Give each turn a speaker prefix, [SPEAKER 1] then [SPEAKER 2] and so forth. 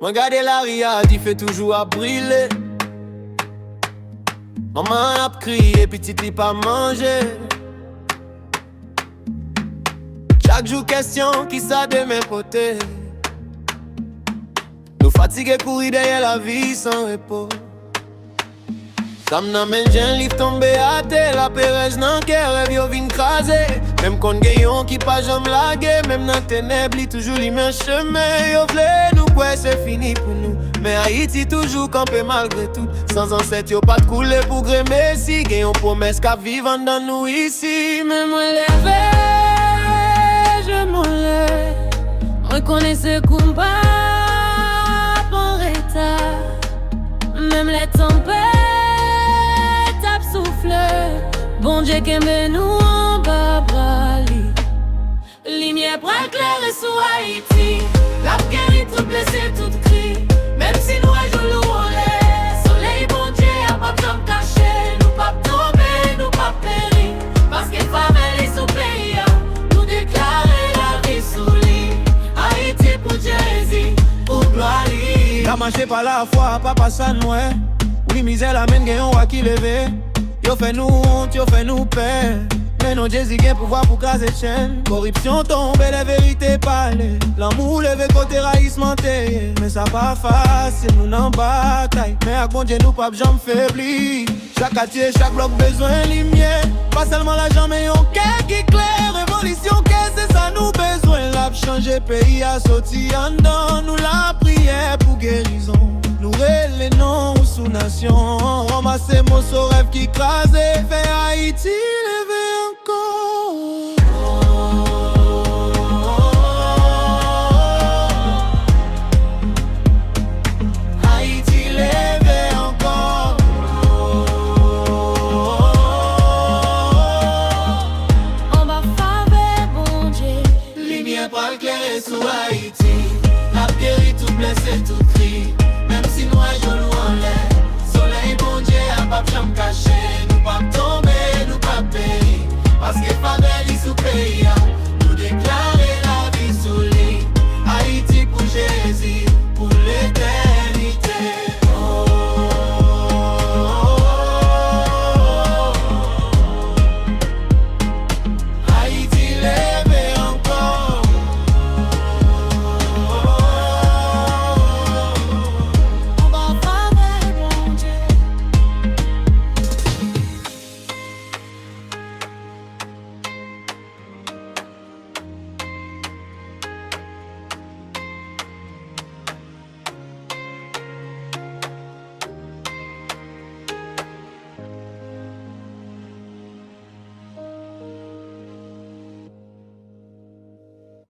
[SPEAKER 1] Moi garder la riade, il fait toujours à briller. Maman a crié, petite li pas manger. Chaque jour question, qui ça de mes côtés. Nous fatigués courir derrière la vie sans repos. Ça m'amène j'ai un livre tombé à terre. La pérège nan kè rêve yo vin krasé. Même kon gayon qui pas jamais lagué. Même dans ténèbres li toujours li men chemin. Yo vle nous quoi c'est fini pour nous. Mais Haïti toujours campé malgré tout. Sans ancêtre yo pas de couler pour grémer. Si gayon promesse qu'à vivre dans nous ici.
[SPEAKER 2] Mais moi levé, je m'en lève. Moi connais ce combat en retard. Même les tempêtes bon Dieu qui met nous en bas brali. Lumière bras éclairée sous Haïti. La guerre tout blessé, tout cri. Même si nous ajoutons le soleil, bon Dieu a pas besoin de cacher. Nous pas tomber, nous pas périr. Parce que famille est sous pays. Nous déclarer la vie sous lit. Haïti pour Jésus, pour gloire.
[SPEAKER 1] T'as marché par la foi, papa ça nous est. Oui, misère la mène gayon à qui lever. Yo fait nous honte, yo fait nous peur. Mais non Jésus gain pouvoir pour craser chaîne. Corruption tombe et la vérité parle. L'amour levé côté raïsement terre. Mais ça pas facile, nous n'en bataille. Mais avec bon Dieu nous pas jamais faibli. Chaque quartier, chaque bloc besoin de lumière. Pas seulement l'argent mais yon cœur qui clair. Révolution qu'est c'est ça nous besoin. L'a changer pays à sortir en dedans. Nous la prière pour guérison. Nous les noms sous nation. Ramasser mon son rêve qui crase. Fait Haïti lever encore. Haïti lever encore.
[SPEAKER 2] On va faire bon Dieu.
[SPEAKER 1] Lumière pas éclairée sous Haïti. La guéri tout blessé, tout cri. Même si nous ajoutons en l'air. Soleil bon Dieu a pas jamais caché. Nous pas tomber, nous pas périr. Parce que famille sous pays. Nous déclarons